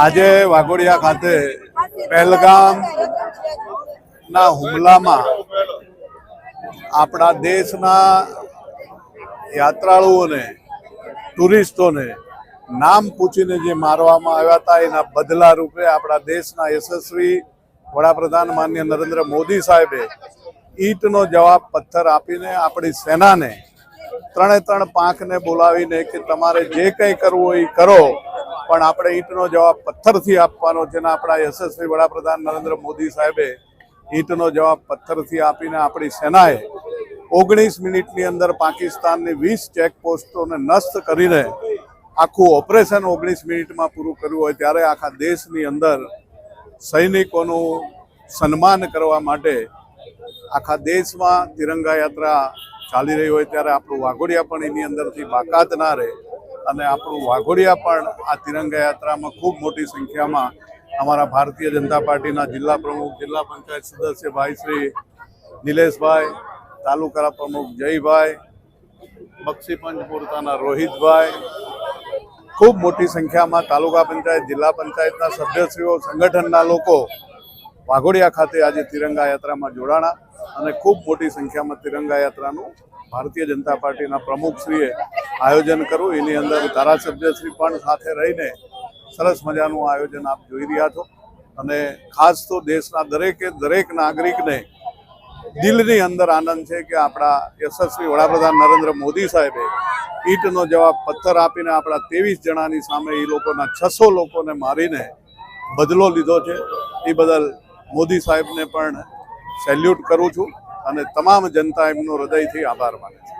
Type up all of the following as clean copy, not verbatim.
આજે વાઘોડિયા ખાતે પહેલગામ ના હુમલામાં આપણા દેશના યાત્રાળુઓને ટુરિસ્ટોને નામ પૂછીને જે મારવામાં આવ્યા હતા એના બદલા રૂપે આપણા દેશના યશસ્વી વડાપ્રધાન માનનીય નરેન્દ્ર મોદી સાહેબે ઈંટનો જવાબ પથ્થર આપીને આપણી સેનાને ત્રણે પાંખને બોલાવીને કે તમારે જે કંઈ કરવું હોય એ કરો, પણ આપણે ઈંટનો જવાબ પથ્થરથી આપવાનો છે. આપણા યશસ્વી વડાપ્રધાન નરેન્દ્ર મોદી સાહેબે ઈંટનો જવાબ પથ્થરથી આપીને આપણી સેનાએ 19 મિનિટની અંદર પાકિસ્તાનની 20 ચેકપોસ્ટોને નષ્ટ કરીને આખું ઓપરેશન 19 મિનિટમાં પૂરું કર્યું હોય ત્યારે આખા દેશની અંદર સૈનિકોનું સન્માન કરવા માટે આખા દેશમાં તિરંગા યાત્રા ચાલી રહી હોય ત્યારે આપણું વાઘોડિયા પણ એની અંદરથી બાકાત ના રહે અને આપણું વાઘોડિયા પણ આ તિરંગા યાત્રામાં ખૂબ મોટી સંખ્યામાં અમારા ભારતીય જનતા પાર્ટીના જિલ્લા પ્રમુખ, જિલ્લા પંચાયત સદસ્ય ભાઈ શ્રી નિલેશભાઈ, તાલુકા પ્રમુખ જયભાઈ, બક્ષીપંચ પૂરતાના રોહિતભાઈ, ખૂબ મોટી સંખ્યામાં તાલુકા પંચાયત, જિલ્લા પંચાયતના સભ્યશ્રીઓ, સંગઠનના લોકો વાઘોડિયા ખાતે આજે તિરંગા યાત્રામાં જોડાણા અને ખૂબ મોટી સંખ્યામાં તિરંગા યાત્રાનું ભારતીય જનતા પાર્ટીના પ્રમુખશ્રીએ આયોજન કર્યું. એની અંદર ધારાસભ્યશ્રી પણ સાથે રહીને સરસ મજાનું આયોજન આપ જોઈ રહ્યા છો અને ખાસ તો દેશના દરેક નાગરિકને દિલની અંદર આનંદ છે કે આપણા યશસ્વી વડાપ્રધાન નરેન્દ્ર મોદી સાહેબે ઈંટનો જવાબ પથ્થર આપીને આપણા 23 જણાની સામે એ લોકોના 600 લોકોને મારીને બદલો લીધો છે. એ બદલ મોદી સાહેબને પણ સેલ્યુટ કરું છું અને તમામ જનતા એમનો હૃદયથી આભાર માને છે.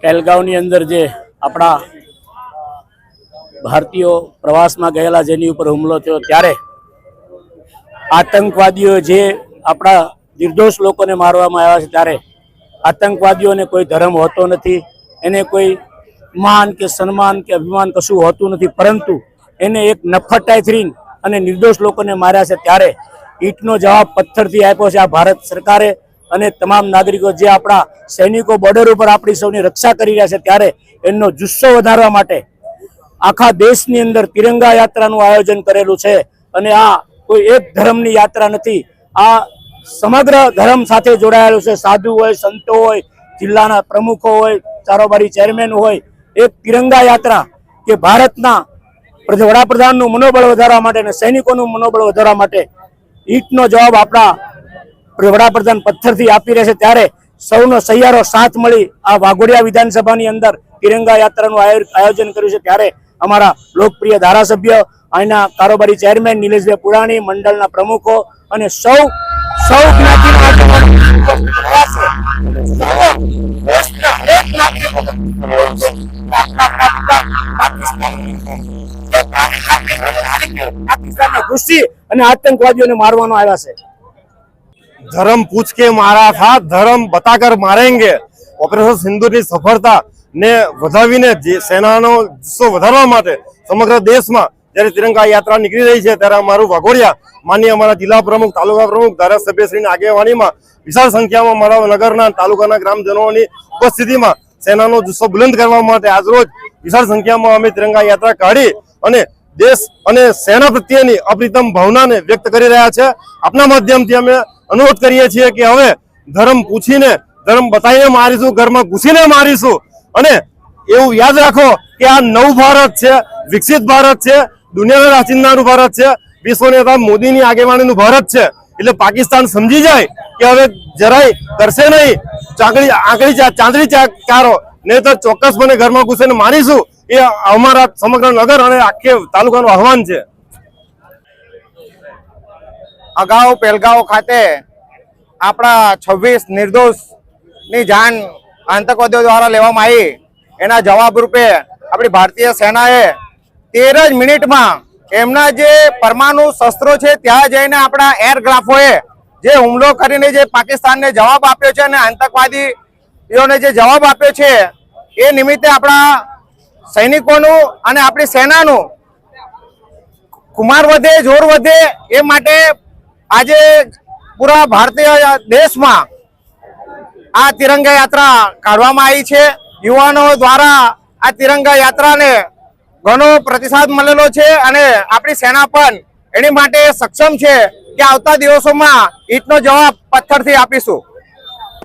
પહેલગામની અંદર જે આપણા ભારતીયો પ્રવાસમાં ગયેલા જેની ઉપર હુમલો થયો ત્યારે આતંકવાદીઓ જે આપણા નિર્દોષ લોકોને મારવામાં આવ્યા છે ત્યારે આતંકવાદીઓને કોઈ ધર્મ હોતો નથી, એને કોઈ માન કે સન્માન કે અભિમાન કશું હોતું નથી, પરંતુ એને એક નફટાઈથી અને નિર્દોષ લોકોને માર્યા છે. ત્યારે ઈંટનો જવાબ પથ્થરથી આપ્યો છે આ ભારત સરકારે અને તમામ નાગરિકો જે આપણા સૈનિકો બોર્ડર ઉપર આપણી સૌની રક્ષા કરી રહ્યા છે ત્યારે એનો જુસ્સો વધારવા માટે આખા દેશની અંદર તિરંગા યાત્રાનું આયોજન કરેલું છે. અને આ કોઈ એક ધર્મની યાત્રા નથી, આ સમગ્ર ધર્મ સાથે જોડાયેલું છે. સાધુ હોય, સંતો હોય, જિલ્લાના પ્રમુખો હોય, કારોબારી ચેરમેન હોય, એક તિરંગા યાત્રા કે ભારતના વડાપ્રધાનનું મનોબળ વધારવા માટે અને સૈનિકોનું મનોબળ વધારવા માટે ઈંટનો જવાબ આપણા વડાપ્રધાન પથ્થરથી આપી રહ્યા છે. ત્યારે સૌનો સહિયારો સાથ મળી આ વાઘોડિયા વિધાનસભાની અંદર તિરંગા યાત્રાનું આયોજન કર્યું છે. ત્યારે અમારા લોકપ્રિય ધારાસભ્ય, અહીંના કારોબારી ચેરમેન નિલેશભાઈ પુરાણી, મંડળના પ્રમુખો અને સૌ ઘુસી અને આતંકવાદીઓને મારવાનો આવ્યા છે. धर्म पूछ के मारा था, धर्म बताकर मारेंगे. ऑपरेशन सिंदूરની સફળતા ને વધાવીને સેનાનો જુસ્સો વધારવા માટે સમગ્ર દેશમાં જ્યારે તિરંગા યાત્રા નીકળી રહી છે ત્યારે અમારું વાઘોડિયા માનનીય અમારા જિલ્લા પ્રમુખ, તાલુકા પ્રમુખ, ધારાસભ્યશ્રીની આગેવાનીમાં વિશાળ સંખ્યામાં મારા નગરના તાલુકાના ગ્રામજનોની ઉપસ્થિતિમાં સેનાનો જુસ્સો બુલંદ કરવા માટે આજરોજ વિશાળ સંખ્યામાં અમે તિરંગા યાત્રા કાઢી અને દેશ અને સેના પ્રત્યેની અપ્રિતમ ભાવનાને વ્યક્ત કરી રહ્યા છે. આપના માધ્યમથી અમે અનુરોધ કરીએ છીએ કે હવે ધર્મ પૂછીને, ધર્મ બતાવીને મારીશું, ઘરમાં ઘૂસીને મારીશું. અને એવું યાદ રાખો કે આ નવું ભારત છે, વિકસિત ભારત છે, દુનિયાના રાચિંદાનું ભારત છે, વિશ્વ નેતા મોદીની આગેવાનીનું ભારત છે. એટલે પાકિસ્તાન સમજી જાય કે હવે જરાય કરશે નહીં ચાંદડી ચારો, નહીં તો ચોક્કસપણે ઘરમાં ઘૂસીને મારીશું. એ અમારા સમગ્ર નગર અને આખે તાલુકાનું આહવાન છે. અગાઉ પહેલગામ ખાતે આપણા 26 નિર્દોષની જાન આતંકવાદીઓ દ્વારા લેવામાં આવી. એના જવાબ રૂપે આપણી ભારતીય સેનાએ 13 જ મિનિટમાં એમના જે પરમાણુ શસ્ત્રો છે ત્યાં જઈને આપણા એરક્રાફ્ટોએ જે હુમલો કરીને જે પાકિસ્તાનને જવાબ આપ્યો છે અને આતંકવાદીઓને જે જવાબ આપ્યો છે એ નિમિત્તે આપણા સૈનિકોનું અને આપણી સેનાનું કુમાર વધે, જોર વધે એ માટે આજે પૂરા ભારતીય દેશમાં આ તિરંગા યાત્રા કાઢવામાં આવી છે. યુવાનો દ્વારા આ તિરંગા યાત્રાને ઘણો પ્રતિસાદ મળેલો છે અને આપણી સેના પણ એની માટે સક્ષમ છે કે આવતા દિવસોમાં ઈંટનો જવાબ પથ્થરથી આપીશું.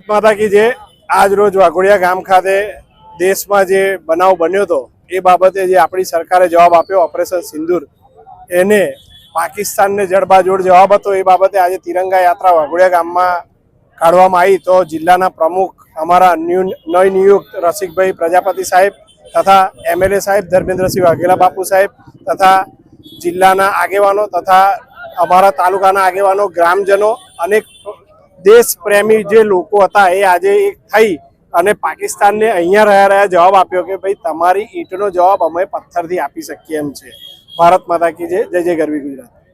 માતા કી જે આજ રોજ વાઘોડિયા ગામ ખાતે દેશમાં જે બનાવ બન્યો હતો એ બાબતે જે આપણી સરકારે જવાબ આપ્યો ઓપરેશન સિંદૂર, એને પાકિસ્તાનને જડબાજોડ જવાબ હતો. એ બાબતે આજે તિરંગા યાત્રા વાઘોડિયા ગામમાં કાઢવામાં આવી. તો જિલ્લાના પ્રમુખ અમારા નવનિયુક્ત રસિકભાઈ પ્રજાપતિ સાહેબ તથા MLA સાહેબ ધર્મેન્દ્રસિંહ વાઘેલા બાપુ સાહેબ તથા જિલ્લાના આગેવાનો તથા અમારા તાલુકાના આગેવાનો, ગ્રામજનો, અનેક દેશ પ્રેમી જે લોકો હતા એ આજે એક થઈ અને પાકિસ્તાનને અહીંયા રહ્યા જવાબ આપ્યો કે ભાઈ તમારી ઈંટનો જવાબ અમે પથ્થરથી આપી શકીએ એમ છે. ભારત માતા કી જય. જય જય ગરવી ગુજરાત.